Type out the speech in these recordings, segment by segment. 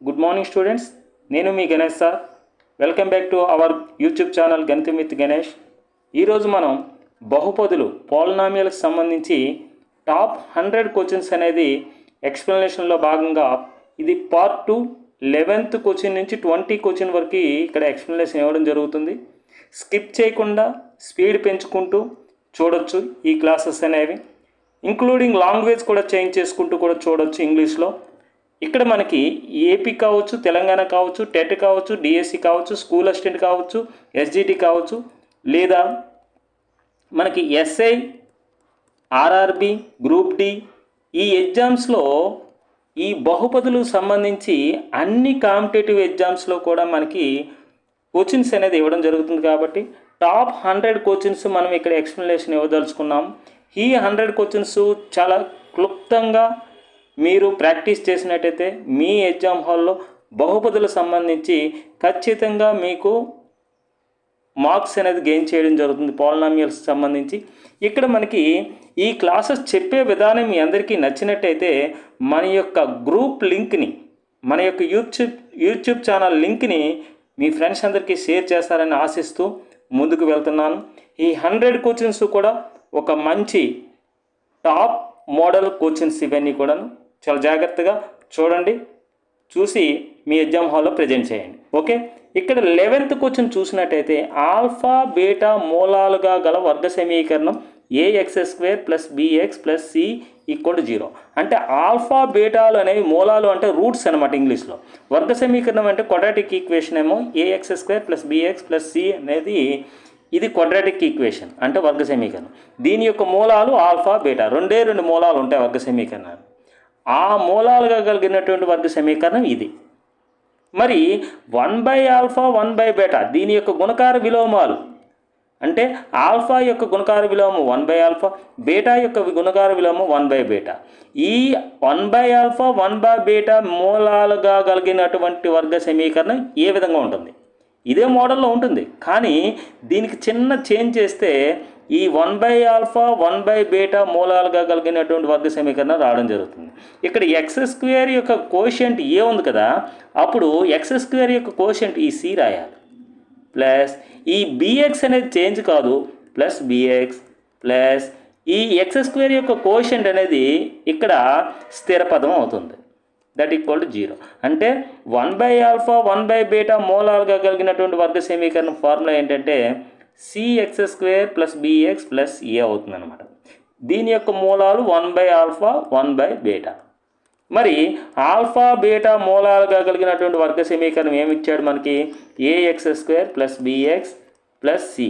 Good morning students, నేను మీ Ganesh sir. Welcome back to our YouTube channel Ganitham with Ganesh. ఈరోజు మనం బహుపదులు పాలినామియల్కి సంబంధించి టాప్ 100 క్వశ్చన్స్ అనేది ఎక్స్ప్లెనేషన్లో భాగంగా ఇది పార్ట్ 2 11th క్వశ్చన్ నుంచి 20 క్వశ్చన్ వరకు ఇక్కడ ఎక్స్ప్లెనేషన్ ఇవ్వడం జరుగుతుంది. స్కిప్ చేయకుండా స్పీడ్ పెంచుకుంటూ చూడొచ్చు ఈ క్లాసెస్ అనేవి, ఇంక్లూడింగ్ లాంగ్వేజ్ కూడా చేంజ్ చేసుకుంటూ కూడా చూడొచ్చు ఇంగ్లీష్లో. ఇక్కడ మనకి ఏపీ కావచ్చు, తెలంగాణ కావచ్చు, టెట్ కావచ్చు, డిఎస్సి కావచ్చు, స్కూల్ అసిస్టెంట్ కావచ్చు, ఎస్జిటి కావచ్చు, లేదా మనకి ఎస్ఐ, ఆర్ఆర్బి, గ్రూప్ డి ఈ ఎగ్జామ్స్లో ఈ బహుపదులకు సంబంధించి అన్ని కాంపిటేటివ్ ఎగ్జామ్స్లో కూడా మనకి క్వశ్చన్స్ అనేది ఇవ్వడం జరుగుతుంది. కాబట్టి టాప్ 100 క్వశ్చన్స్ మనం ఇక్కడ ఎక్స్ప్లెనేషన్ ఇవ్వదలుచుకున్నాం. ఈ 100 క్వశ్చన్స్ చాలా క్లుప్తంగా మీరు ప్రాక్టీస్ చేసినట్టయితే మీ ఎగ్జామ్ హాల్లో బహుపదులకు సంబంధించి ఖచ్చితంగా మీకు మార్క్స్ అనేది గెయిన్ చేయడం జరుగుతుంది పాలినామియల్స్ సంబంధించి. ఇక్కడ మనకి ఈ క్లాసెస్ చెప్పే విధానం మీ అందరికీ నచ్చినట్టయితే మన యొక్క గ్రూప్ లింక్ని, మన యొక్క యూట్యూబ్ ఛానల్ లింక్ని మీ ఫ్రెండ్స్ అందరికీ షేర్ చేస్తారని ఆశిస్తూ ముందుకు వెళ్తున్నాను. ఈ 100 క్వశ్చన్స్ కూడా ఒక మంచి టాప్ మోడల్ క్వశ్చన్స్, ఇవన్నీ కూడా చాలా జాగ్రత్తగా చూడండి, చూసి మీ ఎగ్జామ్ హాల్లో ప్రజెంట్ చేయండి. ఓకే, ఇక్కడ 11th క్వశ్చన్ చూసినట్టయితే ఆల్ఫా బీటా మూలాలుగా గల వర్గ సమీకరణం ax² + bx + c = 0. అంటే ఆల్ఫా బీటాలు అనేవి మూలాలు అంటే రూట్స్ అనమాట ఇంగ్లీష్లో. వర్గ సమీకరణం అంటే క్వాడ్రాటిక్ ఈక్వేషన్ ఏమో ax² + bx + c అనేది ఇది క్వాడ్రాటిక్ ఈక్వేషన్ అంటే వర్గ సమీకరణం. దీని యొక్క మూలాలు ఆల్ఫా బీటా, రెండే మూలాలు ఉంటాయి వర్గ సమీకరణాలు. ఆ మూలాలుగా కలిగినటువంటి వర్గ సమీకరణం ఇది. మరి 1/α 1/β దీని యొక్క గుణకార విలోమాలు అంటే ఆల్ఫా యొక్క గుణకార విలోమం 1/α, బీటా యొక్క గుణకార విలోమం 1/β. ఈ 1/α 1/β మూలాలుగా కలిగినటువంటి వర్గ సమీకరణం ఏ విధంగా ఉంటుంది? ఇదే మోడల్లో ఉంటుంది, కానీ దీనికి చిన్న చేంజ్ చేస్తే ఈ 1/α 1/β మూలాలుగా కలిగినటువంటి వర్గ సమీకరణం రావడం జరుగుతుంది. ఇక్కడ x² యొక్క కోషియంట్ ఏ ఉంది కదా, అప్పుడు x² యొక్క కోషియంట్ ఈ c రాయాలి, ప్లస్ ఈ bx అనేది చేంజ్ కాదు, ప్లస్ bx ప్లస్ ఈ x² యొక్క కోషియంట్ అనేది ఇక్కడ స్థిర పదం అవుతుంది, దట్ ఈక్వల్ టు 0. అంటే 1/α 1/β మూలాలుగా కలిగినటువంటి వర్గ సమీకరణం ఫార్ములా ఏంటంటే cx² + bx + a అవుతుంది అనమాట. దీని యొక్క మూలాలు 1/α 1/β. మరి ఆల్ఫా బీటా మూలాలుగా కలిగినటువంటి వర్గ సమీకరణం ఏమిచ్చాడు మనకి? ax² + bx + c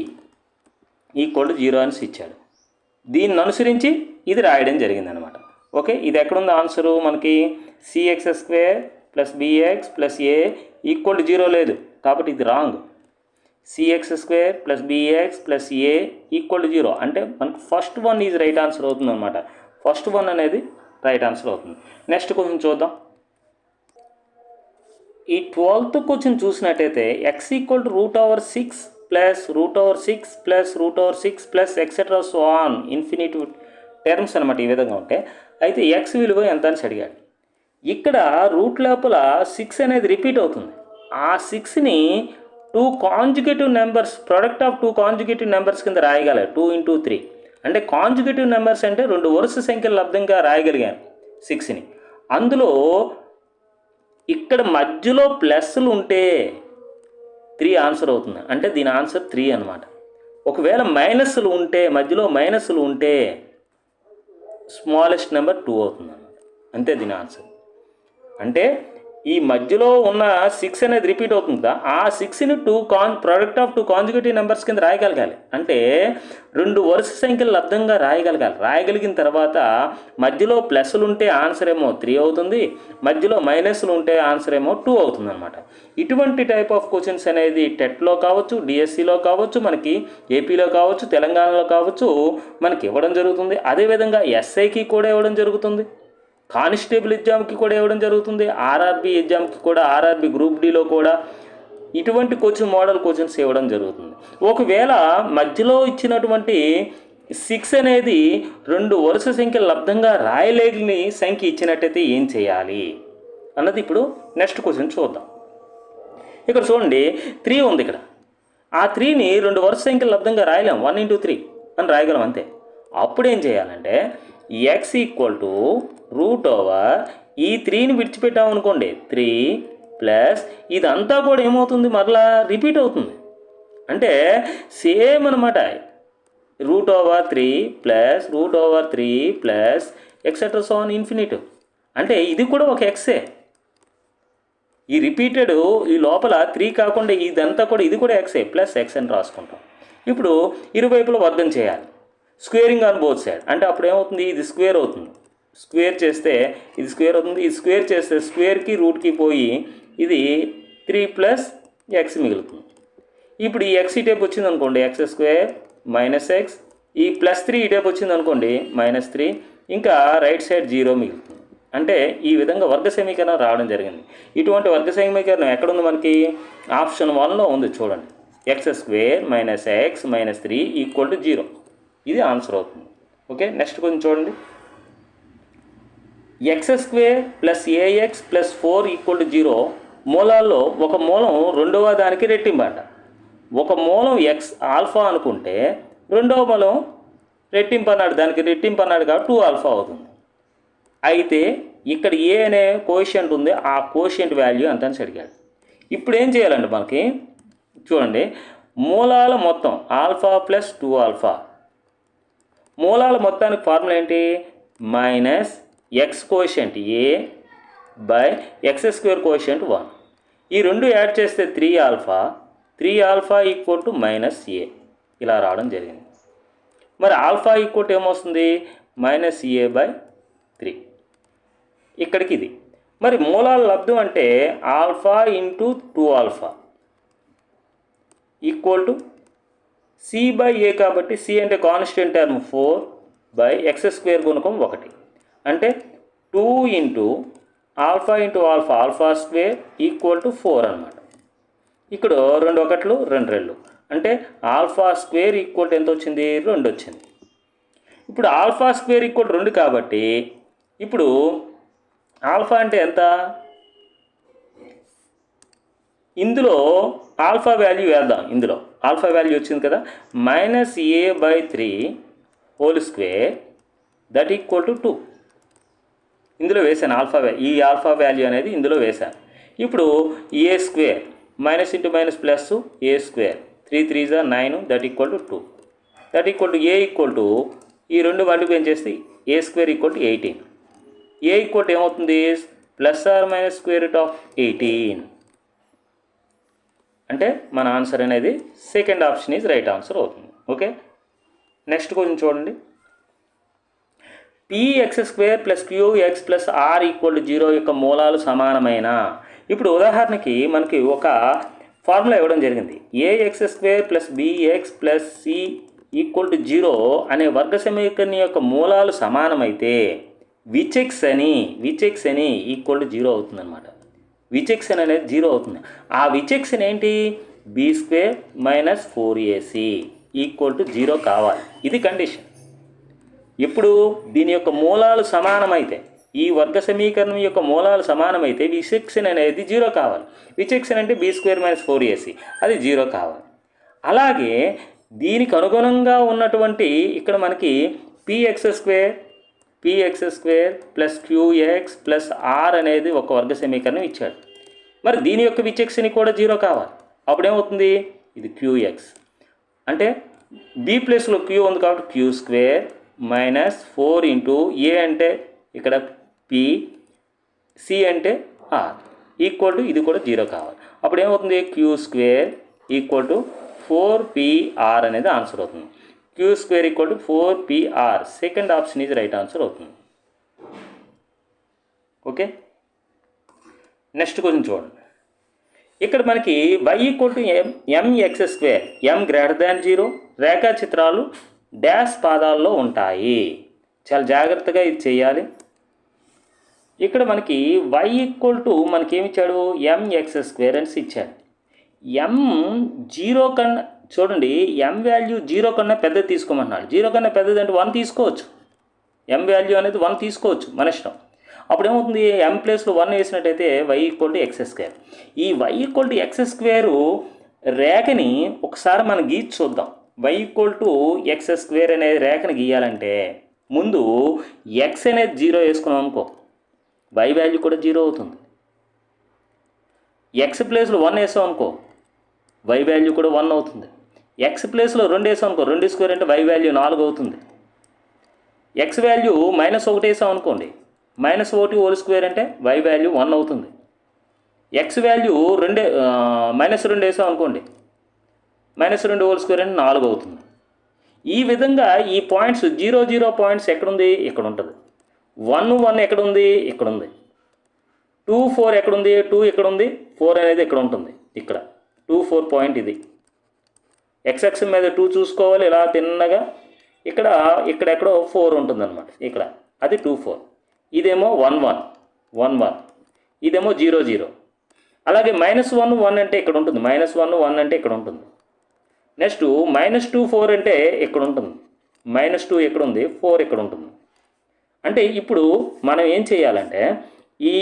= 0 అని ఇచ్చాడు. దీన్ని అనుసరించి ఇది రాయడం జరిగిందనమాట. ఓకే, ఇది ఎక్కడుంది ఆన్సరు మనకి? cx² + bx + a = 0 లేదు, కాబట్టి ఇది రాంగ్. cx² + bx + a = 0 అంటే మనకు first one is right answer అవుతుంది అనమాట. ఫస్ట్ వన్ అనేది రైట్ ఆన్సర్ అవుతుంది. నెక్స్ట్ క్వశ్చన్ చూద్దాం. ఈ 12th క్వశ్చన్ చూసినట్టయితే x = √6 + √6 + √6 + etcetera so on infinite terms అనమాట. ఈ విధంగా ఉంటే అయితే x విలువ ఎంత అని అడిగాడు. ఇక్కడ రూట్ లోపల 6 అనేది రిపీట్ అవుతుంది. ఆ 6ని 2 conjugative numbers, product of 2 conjugative numbers కింద రాయగలరు. 2 × 3 అంటే కాంజుగేటివ్ నెంబర్స్ అంటే 2 వరుస సంఖ్యల లబ్ధంగా రాయగలిగాను 6ని. అందులో ఇక్కడ మధ్యలో ప్లస్లు ఉంటే 3 ఆన్సర్ అవుతుంది, అంటే దీని ఆన్సర్ 3 అనమాట. ఒకవేళ మైనస్లు ఉంటే, మధ్యలో మైనస్లు ఉంటే స్మాలెస్ట్ నెంబర్ 2 అవుతుంది అన్నమాట, అంతే దీని ఆన్సర్. అంటే ఈ మధ్యలో ఉన్న 6 అనేది రిపీట్ అవుతుంది కదా, ఆ 6ని ప్రొడక్ట్ ఆఫ్ 2 కాంజుగేటివ్ నెంబర్స్ కింద రాయగలగాలి. అంటే 2 వరుస సంఖ్యలు లబ్ధంగా రాయగలగాలి. రాయగలిగిన తర్వాత మధ్యలో ప్లస్లు ఉంటే ఆన్సర్ ఏమో 3 అవుతుంది, మధ్యలో మైనస్లు ఉంటే ఆన్సర్ ఏమో 2 అవుతుంది అనమాట. ఇటువంటి టైప్ ఆఫ్ క్వశ్చన్స్ అనేది టెట్లో కావచ్చు, డిఎస్సిలో కావచ్చు, మనకి ఏపీలో కావచ్చు, తెలంగాణలో కావచ్చు మనకి ఇవ్వడం జరుగుతుంది. అదేవిధంగా ఎస్ఐకి కూడా ఇవ్వడం జరుగుతుంది, కానిస్టేబుల్ ఎగ్జామ్కి కూడా ఇవ్వడం జరుగుతుంది, ఆర్ఆర్బి ఎగ్జామ్కి కూడా, ఆర్ఆర్బి గ్రూప్ డిలో కూడా ఇటువంటి మోడల్ క్వశ్చన్స్ ఇవ్వడం జరుగుతుంది. ఒకవేళ మధ్యలో ఇచ్చినటువంటి 6 అనేది 2 వరుస సంఖ్యల లబ్ధంగా రాయలేని సంఖ్య ఇచ్చినట్టయితే ఏం చేయాలి? అన్నది ఇప్పుడు నెక్స్ట్ క్వశ్చన్ చూద్దాం. ఇక్కడ చూడండి 3 ఉంది. ఇక్కడ ఆ 3ని 2 వరుస సంఖ్యల లబ్దంగా రాయలేం. 1 × 3 అని రాయగలం అంతే. అప్పుడు ఏం చేయాలంటే x √, ఈ 3ని విడిచిపెట్టామనుకోండి 3 ప్లస్ ఇదంతా కూడా ఏమవుతుంది, మరలా రిపీట్ అవుతుంది. అంటే సేమ్ అనమాట. √3 plus √3 plus etcetera so on infinite. అంటే ఇది కూడా ఒక ఎక్సే. ఈ రిపీటెడ్ ఈ లోపల 3 కాకుండా ఇదంతా కూడా ఇది కూడా ఎక్సే ప్లస్ ఎక్స్ అని రాసుకుంటాం. ఇప్పుడు ఇరువైపులా వర్గం చేయాలి. Squaring on both side. అంటే అప్పుడు ఏమవుతుంది, ఇది స్క్వేర్ అవుతుంది. స్క్వేర్ చేస్తే ఇది స్క్వేర్ అవుతుంది. ఇది స్క్వేర్ చేస్తే స్క్వేర్కి రూట్కి పోయి ఇది 3 ప్లస్ ఎక్స్ మిగులుతుంది. ఇప్పుడు ఈ ఎక్స్ ఈ టైప్ వచ్చింది అనుకోండి, x² - x. ఈ +3 ఈ టైప్ వచ్చింది అనుకోండి, -3. ఇంకా రైట్ సైడ్ 0 మిగులుతుంది. అంటే ఈ విధంగా వర్గ సమీకరణం రావడం జరిగింది. ఇటువంటి వర్గ సమీకరణం ఎక్కడుంది మనకి, ఆప్షన్ 1లో ఉంది చూడండి. x² - x - 3 = 0. ఇది ఆన్సర్ అవుతుంది. ఓకే, నెక్స్ట్ కొంచెం చూడండి. x² + ax + 4 = 0. మూలాల్లో ఒక మూలం రెండవ దానికి రెట్టింపంట. ఒక మూలం x ఆల్ఫా అనుకుంటే రెండవ మూలం రెట్టింపు అన్నాడు, దానికి రెట్టింపు అన్నాడు కాబట్టి 2α అవుతుంది. అయితే ఇక్కడ ఏ అనే కోషియంట్ ఉంది, ఆ కోషియంట్ వాల్యూ ఎంత అని అడిగాడు. ఇప్పుడు ఏం చేయాలండి మనకి చూడండి, మూలాల మొత్తం ఆల్ఫా ప్లస్ 2α. మూలాల మొత్తానికి ఫార్ములా ఏంటి, -x quotient a / x² quotient 1. ఈ రెండు యాడ్ చేస్తే 3α. 3α = -a ఇలా రావడం జరిగింది. మరి ఆల్ఫా ఈక్వల్ ఏమొస్తుంది, -a/3. ఇక్కడికి ఇది. మరి మూలాల లబ్ధం అంటే ఆల్ఫా × 2α = c/a. కాబట్టి c అంటే కాన్స్టెంట్ టర్మ్ 4/x² గుణకం 1. అంటే 2 × α × α² = 4 అన్నమాట. ఇక్కడ 2 1లు 2 2లు అంటే α² ఎంత వచ్చింది, 2 వచ్చింది. ఇప్పుడు α² = 2 కాబట్టి ఇప్పుడు ఆల్ఫా అంటే ఎంత, ఇందులో ఆల్ఫా వాల్యూ వేద్దాం. ఇందులో ఆల్ఫా వాల్యూ వచ్చింది కదా, -a/3² = 2. ఇందులో వేసాను ఆల్ఫా ఈ ఆల్ఫా వాల్యూ అనేది ఇందులో వేశాను. ఇప్పుడు a² - × -+a², 3 3 9 = 2. a ఈ రెండు మల్టిప్లై చేస్తే a² = 18. a ఏమవుతుంది, ±√18. అంటే మన ఆన్సర్ అనేది second option is right answer అవుతుంది. ఓకే, నెక్స్ట్ కొంచెం చూడండి. px² + qx + r = 0 యొక్క మూలాలు సమానమైన. ఇప్పుడు ఉదాహరణకి మనకి ఒక ఫార్ములా ఇవ్వడం జరిగింది. ax² + bx + c = 0 అనే వర్గ సమీకరణం యొక్క మూలాలు సమానమైతే విచెక్సని = 0 అవుతుంది అనమాట. విచెక్సన్ అనేది 0 అవుతుంది. ఆ విచెక్సన్ ఏంటి, b² - 4ac = 0 కావాలి. ఇది కండిషన్. ఇప్పుడు దీని యొక్క మూలాలు సమానమైతే, ఈ వర్గ సమీకరణం యొక్క మూలాలు సమానమైతే విచెక్సన్ అనేది 0 కావాలి. విచెక్సన్ అంటే b² - 4ac, అది 0 కావాలి. అలాగే దీనికి అనుగుణంగా ఉన్నటువంటి ఇక్కడ మనకి px² + qx + r అనేది ఒక వర్గ సమీకరణం ఇచ్చాడు. మరి దీని యొక్క విచెక్సన్ కూడా 0 కావాలి. అప్పుడేమవుతుంది, ఇది qx అంటే b ప్లేస్లో q ఉంది కాబట్టి q² - 4 × a అంటే ఇక్కడ p, c అంటే r = ఇది కూడా 0 కావాలి. అప్పుడు ఏమవుతుంది, q² = 4pr అనేది ఆన్సర్ అవుతుంది. q² = 4pr. Second option is right answer అవుతుంది. ఓకే, నెక్స్ట్ కొంచెం చూడండి. ఇక్కడ మనకి y = mx², m > 0, రేఖాచిత్రాలు డాష్ పాదాల్లో ఉంటాయి. చాలా జాగ్రత్తగా ఇది చేయాలి. ఇక్కడ మనకి y మనకేమిచ్చాడు, mx² అని ఇచ్చాడు. m 0 కన్నా చూడండి, m వాల్యూ 0 కన్నా పెద్దది తీసుకోమన్నాడు. 0 కన్నా పెద్దది అంటే 1 తీసుకోవచ్చు. m వాల్యూ అనేది 1 తీసుకోవచ్చు, మన ఇష్టం. అప్పుడు ఏమవుతుంది, ఎం ప్లేస్లో 1 వేసినట్టయితే y equal to x square. ఈ y equal to x square రేఖని ఒకసారి మనం గీచి చూద్దాం. y equal to x square అనే రేఖని గీయాలంటే ముందు ఎక్స్ అనేది 0 వేసుకున్నాం అనుకో, y వాల్యూ కూడా 0 అవుతుంది. ఎక్స్ ప్లేస్లో 1 వేసాం అనుకో, y వాల్యూ కూడా 1 అవుతుంది. ఎక్స్ ప్లేస్లో 2 వేసాం అనుకో, 2 స్క్వేర్ అంటే y వాల్యూ 4 అవుతుంది. ఎక్స్ వాల్యూ -1 వేసాం అనుకోండి, -1 హోల్ స్క్వేర్ అంటే y వాల్యూ 1 అవుతుంది. ఎక్స్ వాల్యూ -2 వేసాం అనుకోండి, -2 హోల్ స్క్వేర్ అంటే 4 అవుతుంది. ఈ విధంగా ఈ పాయింట్స్ 0, 0 పాయింట్స్ ఎక్కడుంది, ఇక్కడ ఉంటుంది. 1, 1 ఎక్కడుంది, ఇక్కడ ఉంది. 2, 4 ఎక్కడుంది, 2 ఇక్కడ ఉంది. 4 అనేది ఇక్కడ ఉంటుంది. ఇక్కడ 2, 4 పాయింట్ ఇది. ఎక్స్ మీద 2 చూసుకోవాలి, ఇలా తిన్నగా ఇక్కడెక్కడో 4 ఉంటుందన్నమాట. ఇక్కడ అది 2, 4. ఇదేమో 1, 1, 1, 1. ఇదేమో 0, 0. అలాగే -1, 1 అంటే ఇక్కడ ఉంటుంది. -1, 1 అంటే ఇక్కడ ఉంటుంది. నెక్స్ట్ -2, 4 అంటే ఇక్కడ ఉంటుంది. -2 ఎక్కడ ఉంది, 4 ఇక్కడ ఉంటుంది. అంటే ఇప్పుడు మనం ఏం చేయాలంటే ఈ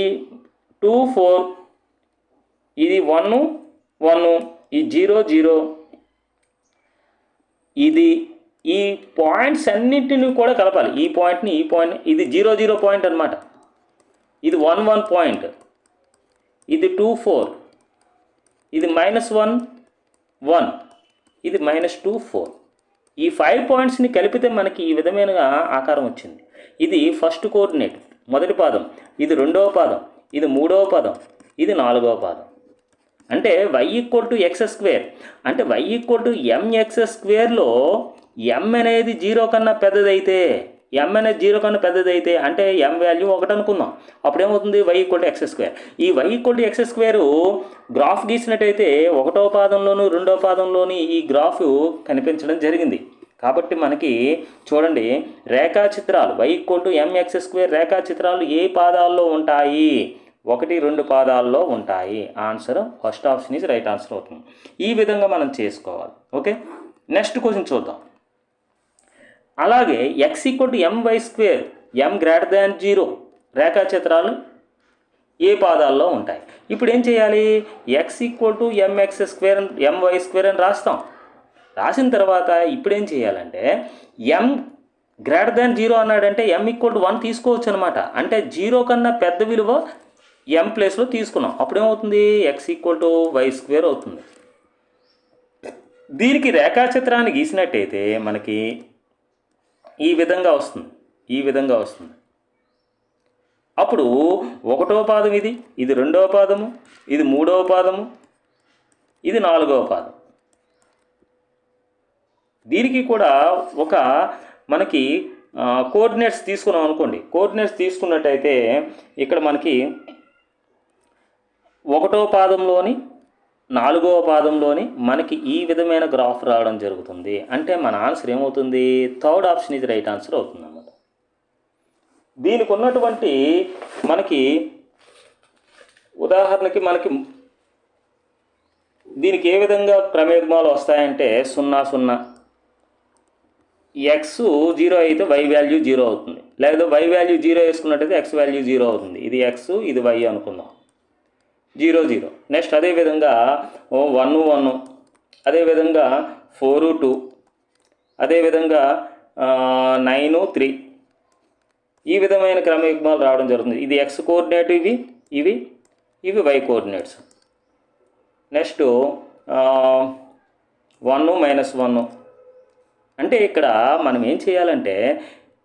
2, 4 ఇది 1, 1 ఈ 0, 0 ఇది ఈ పాయింట్స్ అన్నింటినీ కూడా కలపాలి. ఈ పాయింట్ని ఇది 0, 0 పాయింట్ అనమాట. ఇది 1, 1 పాయింట్, ఇది 2, 4, ఇది -1, 1, ఇది -2, 4. ఈ 5 పాయింట్స్ని కలిపితే మనకి ఈ విధమైన ఆకారం వచ్చింది. ఇది ఫస్ట్ కోఆర్డినేట్, మొదటి పాదం. ఇది రెండవ పాదం, ఇది మూడవ పాదం, ఇది నాలుగవ పాదం. అంటే y equal to x square అంటే y equal to mx స్క్వేర్లో m అనేది 0 కన్నా పెద్దదైతే, m అనేది 0 కన్నా పెద్దదైతే అంటే m వాల్యూ 1 అనుకుందాం. అప్పుడు ఏమవుతుంది, y equal to x square. ఈ y equal to x square graph గీసినట్టయితే 1వ పాదంలోను 2వ పాదంలోని ఈ గ్రాఫ్ కనిపించడం జరిగింది. కాబట్టి మనకి చూడండి, రేఖాచిత్రాలు y equal to mx square రేఖాచిత్రాలు ఏ పాదాల్లో ఉంటాయి, 1, 2 పాదాల్లో ఉంటాయి. Answer first option is right answer అవుతుంది. ఈ విధంగా మనం చేసుకోవాలి. ఓకే, నెక్స్ట్ క్వశ్చన్ చూద్దాం. అలాగే x equal to my square m>0 రేఖాచిత్రాలు ఏ పాదాల్లో ఉంటాయి. ఇప్పుడు ఏం చేయాలి, x equal to mx square my square అని రాస్తాం. రాసిన తర్వాత ఇప్పుడు ఏం చేయాలంటే m>0 అన్నాడంటే m ఈక్వల్ టు 1 తీసుకోవచ్చు అనమాట. అంటే 0 కన్నా పెద్ద విలువ m ప్లేస్లో తీసుకున్నాం. అప్పుడేమవుతుంది, x equal to y square అవుతుంది. దీనికి రేఖాచిత్రాన్ని గీసినట్టయితే మనకి ఈ విధంగా వస్తుంది. అప్పుడు 1వ పాదం ఇది 2వ పాదము, ఇది 3వ పాదము, ఇది 4వ పాదం. దీనికి కూడా ఒక మనకి కోఆర్డినేట్స్ తీసుకున్నాం అనుకోండి. కోఆర్డినేట్స్ తీసుకున్నట్టయితే ఇక్కడ మనకి 1వ పాదంలోని 4వ పాదంలోని మనకి ఈ విధమైన గ్రాఫ్ రావడం జరుగుతుంది. అంటే మన ఆన్సర్ ఏమవుతుంది, థర్డ్ ఆప్షన్ ఇది రైట్ ఆన్సర్ అవుతుంది అన్నమాట. దీనికి ఉన్నటువంటి మనకి ఉదాహరణకి దీనికి ఏ విధంగా క్రమయుగ్మాలు వస్తాయంటే 0, 0 x 0 అయితే y వాల్యూ 0 అవుతుంది. లేదా y వాల్యూ 0 వేసుకున్నట్టయితే x వాల్యూ 0 అవుతుంది. ఇది x, ఇది y అనుకుందాం. 0, 0. నెక్స్ట్ అదేవిధంగా 1, 1, అదేవిధంగా 4, 2, అదేవిధంగా 9, 3. ఈ విధమైన క్రమయుగ్మాలు రావడం జరుగుతుంది. ఇది x కోఆర్డినేట్, ఇవి y కోఆర్డినేట్స్. నెక్స్ట్ 1, -1. అంటే ఇక్కడ మనం ఏం చేయాలంటే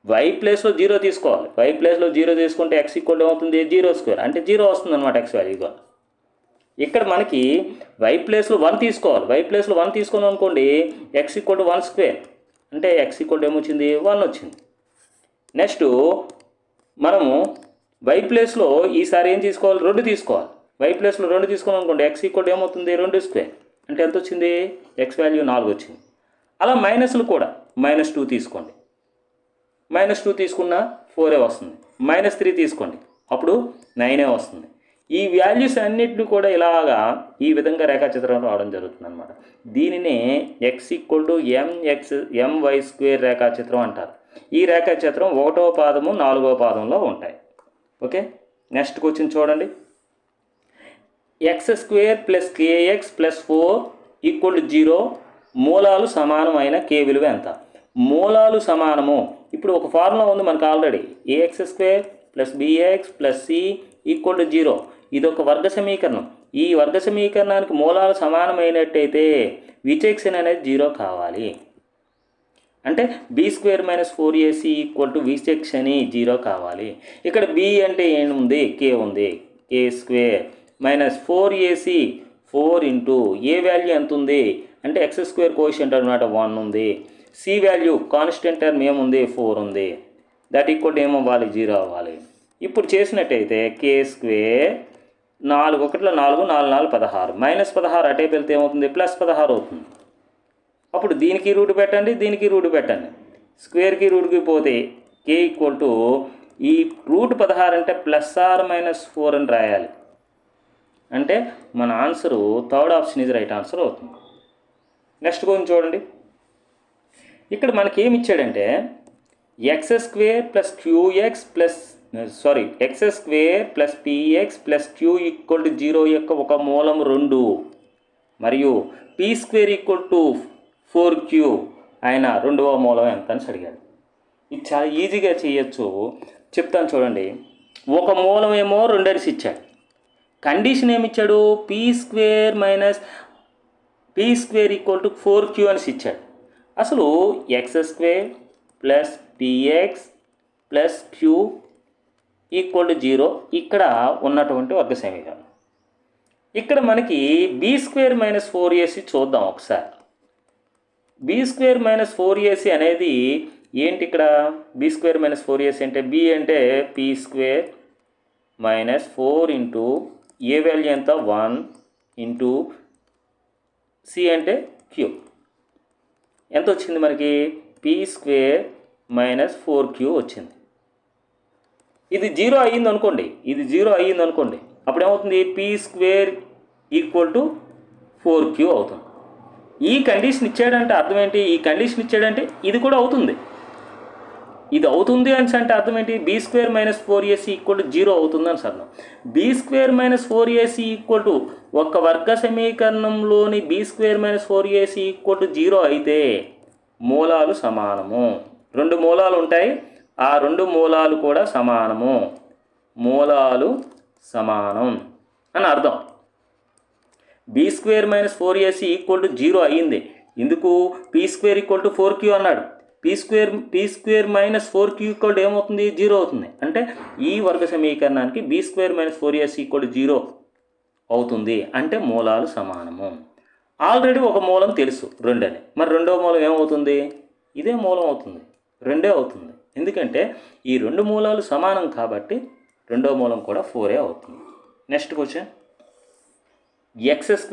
y ప్లేస్లో 0 తీసుకోవాలి. y ప్లేస్లో 0 తీసుకుంటే x ఈక్వల్ అవుతుంది 0 స్క్వేర్ అంటే 0 వస్తుంది అనమాట x వాల్యూ. ఇక్కడ మనకి y ప్లేస్లో 1 తీసుకోవాలి. y ప్లేస్లో 1 తీసుకున్నాం అనుకోండి, x ఈక్వల్ టు 1 స్క్వేర్ అంటే x ఈక్వల్ టు ఏమొచ్చింది, 1 వచ్చింది. నెక్స్ట్ మనము y ప్లేస్లో ఈసారి ఏం తీసుకోవాలి, 2 తీసుకోవాలి. y ప్లేస్లో 2 తీసుకున్నాం అనుకోండి, x ఈక్వల్ టు ఏమవుతుంది, 2 స్క్వేర్ అంటే ఎంత వచ్చింది, x వాల్యూ 4 వచ్చింది. అలా మైనస్లు కూడా -2 తీసుకోండి. -2 తీసుకున్నా 4 వస్తుంది. -3 తీసుకోండి, అప్పుడు 9 వస్తుంది. ఈ వాల్యూస్ అన్నిటిని కూడా ఇలాగా ఈ విధంగా రేఖాచిత్రం రావడం జరుగుతుంది అనమాట. దీనినే x equal to my square రేఖాచిత్రం అంటారు. ఈ రేఖాచిత్రం 1వ పాదము 4వ పాదంలో ఉంటాయి. ఓకే, నెక్స్ట్ క్వశ్చన్ చూడండి. x² + kx + 4 = 0 మూలాలు సమానమైన k విలువ ఎంత? మూలాలు సమానము, ఇప్పుడు ఒక ఫార్ములా ఉంది మనకు ఆల్రెడీ, ax² + bx + c = 0. ఇది ఒక వర్గ సమీకరణం. ఈ వర్గ సమీకరణానికి మూలాలు సమానమైనట్టయితే విచక్షణ అనేది 0 కావాలి. అంటే b² - 4ac = విచక్షణ 0 కావాలి. ఇక్కడ b అంటే ఏముంది, k ఉంది, k² - 4ac 4 ఇంటూ ఏ వాల్యూ ఎంత ఉంది అంటే x² కోషియంట్ అనమాట 1 ఉంది. సి వాల్యూ కాన్స్టెంట్ టర్మ్ ఏముంది 4 ఉంది. దట్ ఈక్వల్ ఏమవ్వాలి 0 అవ్వాలి. ఇప్పుడు చేసినట్టయితే k² 4 1 4 4 4 16 -16 అటే వెళ్తే ఏమవుతుంది +16 అవుతుంది. అప్పుడు దీనికి రూట్ పెట్టండి, దీనికి రూట్ పెట్టండి, స్క్వేర్కి రూట్కి పోతే k ఈ రూట్ 16 అంటే +or -4 అని రాయాలి. అంటే మన ఆన్సరు థర్డ్ ఆప్షన్ ఇది రైట్ ఆన్సర్ అవుతుంది. నెక్స్ట్ కొంచెం చూడండి. ఇక్కడ మనకి ఏమి ఇచ్చాడంటే x² + qx x² + px + q = 0 యొక్క ఒక మూలం 2 మరియు p² = 4q ఆయన రెండవ మూలం ఎంత అని అడిగాడు. ఇది చాలా ఈజీగా చేయొచ్చు, చెప్తాను చూడండి. ఒక మూలం ఏమో 2 అనేసి ఇచ్చాడు. కండిషన్ ఏమిచ్చాడు p² = 4q అనేసి ఇచ్చాడు. అసలు x² + px + q = 0 ఇక్కడ ఉన్నటువంటి వర్గ సమీకరణం. ఇక్కడ మనకి b² - 4ac చూద్దాం ఒకసారి. b² - 4ac అనేది ఏంటి? ఇక్కడ b² - 4ac అంటే b అంటే p² - 4 ఇంటూ ఏ వాల్యూ ఎంత 1 ఇంటూ సి అంటే q ఎంత వచ్చింది మనకి p² - 4q వచ్చింది. ఇది 0 అయ్యింది అనుకోండి, ఇది 0 అయ్యింది అనుకోండి, అప్పుడు ఏమవుతుంది p² = 4q అవుతుంది. ఈ కండిషన్ ఇచ్చాడంటే అర్థం ఏంటి? ఈ కండిషన్ ఇచ్చాడంటే ఇది కూడా అవుతుంది. ఇది అవుతుంది అని అంటే అర్థం ఏంటి? b² - 4ac = 0 అవుతుంది అని అర్థం. b² - 4ac ఒక వర్గ సమీకరణంలోని b² - 4ac = 0 అయితే మూలాలు సమానము. 2 మూలాలు ఉంటాయి, ఆ 2 మూలాలు కూడా సమానము, మూలాలు సమానం అని అర్థం. b² - 4ac = 0 అయ్యింది. ఎందుకు? p² = 4q అన్నాడు. p² - 4q ఏమవుతుంది 0 అవుతుంది. అంటే ఈ వర్గ సమీకరణానికి b² - 4ac = 0 అవుతుంది. అంటే మూలాలు సమానము. ఆల్రెడీ ఒక మూలం తెలుసు 2 అని, మరి రెండవ మూలం ఏమవుతుంది? ఇదే మూలం అవుతుంది, 2 అవుతుంది. ఎందుకంటే ఈ 2 మూలాలు సమానం కాబట్టి రెండవ మూలం కూడా 4 అవుతుంది. Next question. x² -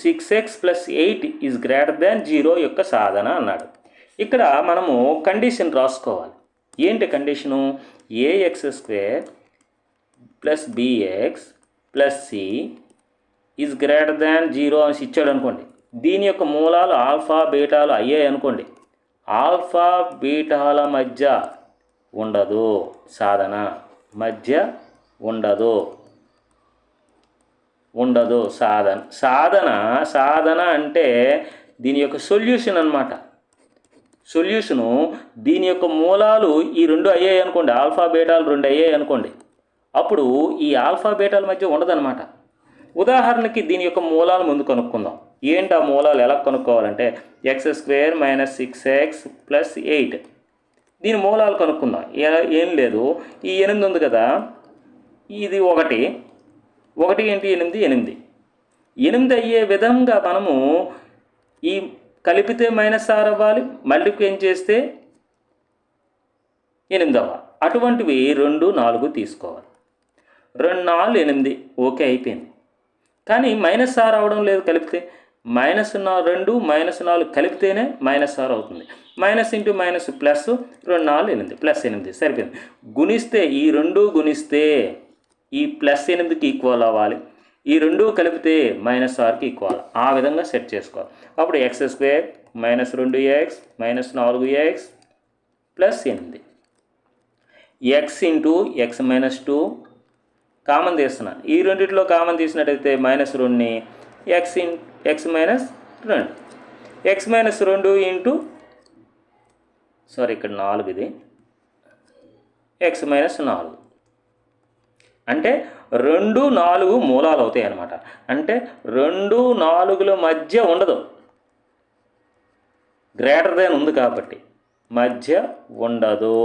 6x + 8 > 0 యొక్క సాధన అన్నాడు. ఇక్కడ మనము కండిషన్ రాసుకోవాలి. ఏంటి కండిషను? ax² + bx + c > 0 అని ఇచ్చాడు అనుకోండి. దీని యొక్క మూలాలు ఆల్ఫా బీటాలు అయ్యాయి అనుకోండి. ఆల్ఫా బీటాల మధ్య ఉండదు సాధన, మధ్య ఉండదు సాధన అంటే దీని యొక్క సొల్యూషన్ అన్నమాట. సొల్యూషను దీని యొక్క మూలాలు ఈ 2 అయ్యాయి అనుకోండి, ఆల్ఫా బీటాలు 2 అయ్యాయి అనుకోండి, అప్పుడు ఈ ఆల్ఫా బీటాల మధ్య ఉండదన్నమాట. ఉదాహరణకి దీని యొక్క మూలాలు ముందు కనుక్కుందాం. ఏంటి ఆ మూలాలు ఎలా కనుక్కోవాలంటే x² - 6x + 8 దీని మూలాలు కనుక్కుందాం. ఏం లేదు, ఈ 8 ఉంది కదా, ఇది 1 ఏంటి 8 అయ్యే విధంగా మనము ఈ కలిపితే -6 అవ్వాలి, మల్టిప్లికేషన్ చేస్తే 8 అవ్వాలి. అటువంటివి 2 4 తీసుకోవాలి. 2 4 8 ఓకే అయిపోయింది. కానీ -6 అవడం లేదు కలిపితే. -2 -4 కలిపితేనే -6 అవుతుంది. మైనస్ ఇంటూ మైనస్ ప్లస్ 2 4 8 +8 సరిపోయింది. గుణిస్తే ఈ 2 గుణిస్తే ఈ +8కి ఈక్వల్ అవ్వాలి. ఈ 2 కలిపితే -6కి ఈక్వల్. ఆ విధంగా సెట్ చేసుకోవాలి. అప్పుడు x² - 2x - 4x +8. X into X minus 2 common తీస్తున్నాను. ఈ రెండిట్లో కామన్ తీసినట్టయితే -2ని X minus 2 X minus 2 into ఇక్కడ 4 ఇది ఎక్స్ మైనస్ 4 అంటే 2, 4 మూలాలు అవుతాయి అన్నమాట. అంటే 2, 4ల మధ్య ఉండదు, గ్రేటర్ దాన్ ఉంది కాబట్టి మధ్య ఉండదు.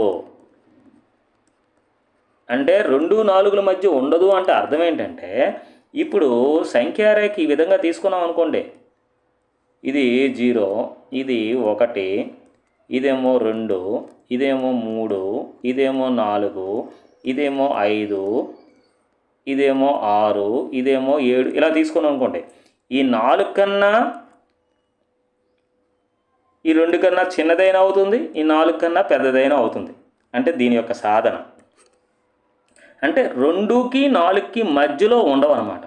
అంటే 2, 4ల మధ్య ఉండదు అంటే అర్థం ఏంటంటే, ఇప్పుడు సంఖ్యారేఖ ఈ విధంగా తీసుకున్నాం అనుకోండి, ఇది 0, ఇది 1, ఇదేమో 2, ఇదేమో 3, ఇదేమో 4, ఇదేమో 5, ఇదేమో 6, ఇదేమో 7 ఇలా తీసుకున్నాం అనుకోండి. ఈ 4 కన్నా ఈ 2 కన్నా చిన్నదైనా అవుతుంది, ఈ 4 కన్నా పెద్దదైనా అవుతుంది. అంటే దీని యొక్క సాధన అంటే 2కి 4కి మధ్యలో ఉండవు అన్నమాట.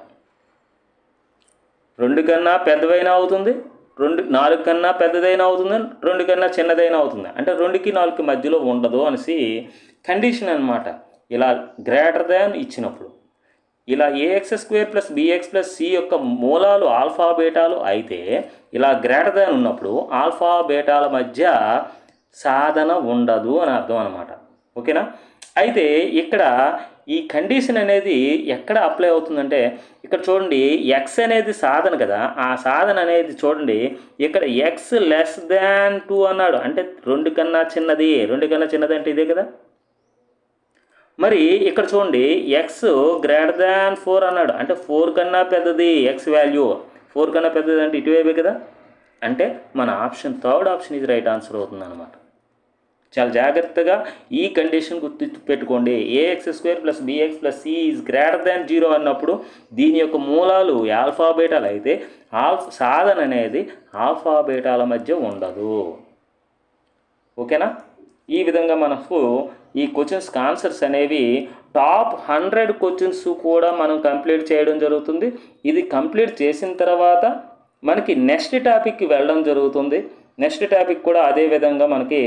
2 కన్నా పెద్దదైనా అవుతుంది, 4 కన్నా పెద్దదైనా అవుతుంది, 2 కన్నా చిన్నదైనా అవుతుంది. అంటే 2కి 4కి మధ్యలో ఉండదు అనేసి కండిషన్ అన్నమాట. ఇలా గ్రేటర్ దాన్ ఇచ్చినప్పుడు ఇలా ax² + bx + c యొక్క మూలాలు ఆల్ఫా బీటాలు అయితే, ఇలా గ్రేటర్ దాన్ ఉన్నప్పుడు ఆల్ఫా బీటాల మధ్య సాధన ఉండదు అని అర్థం అనమాట. ఓకేనా? అయితే ఇక్కడ ఈ కండిషన్ అనేది ఎక్కడ అప్లై అవుతుందంటే, ఇక్కడ చూడండి, ఎక్స్ అనేది సాధన కదా, ఆ సాధన అనేది చూడండి, ఇక్కడ ఎక్స్ <2 అన్నాడు. అంటే 2 కన్నా చిన్నది, 2 కన్నా చిన్నది అంటే ఇదే కదా. మరి ఇక్కడ చూడండి, ఎక్స్ > 4 అన్నాడు. అంటే 4 కన్నా పెద్దది ఎక్స్ వాల్యూ, 4 కన్నా పెద్దది అంటే ఇటువైపే కదా. అంటే మన ఆప్షన్, థర్డ్ ఆప్షన్ ఇది రైట్ ఆన్సర్ అవుతుంది అనమాట. చాలా జాగ్రత్తగా ఈ కండిషన్ గుర్తు పెట్టుకోండి. ax² + bx + c ఈజ్ > 0 అన్నప్పుడు దీని యొక్క మూలాలు ఆల్ఫా బీటాలు అయితే సాధన అనేది ఆల్ఫా బీటాల మధ్య ఉండదు. ఓకేనా? ఈ విధంగా మనకు ఈ క్వశ్చన్స్కి ఆన్సర్స్ అనేవి టాప్ 100 క్వశ్చన్స్ కూడా మనం కంప్లీట్ చేయడం జరుగుతుంది. ఇది కంప్లీట్ చేసిన తర్వాత మనకి నెక్స్ట్ టాపిక్కి వెళ్ళడం జరుగుతుంది. నెక్స్ట్ టాపిక్ కూడా అదే విధంగా మనకి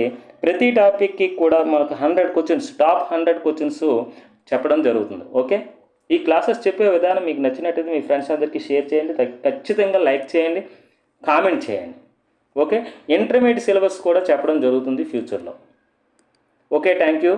ప్రతి టాపిక్కి కూడా మనకు 100 క్వశ్చన్స్, టాప్ 100 క్వశ్చన్స్ చెప్పడం జరుగుతుంది. ఓకే, ఈ క్లాసెస్ చెప్పే విధానం మీకు నచ్చినట్టయితే మీ ఫ్రెండ్స్ అందరికీ షేర్ చేయండి, ఖచ్చితంగా లైక్ చేయండి, కామెంట్ చేయండి. ఓకే, ఇంటర్మీడియట్ సిలబస్ కూడా చెప్పడం జరుగుతుంది ఫ్యూచర్లో. Okay, thank you.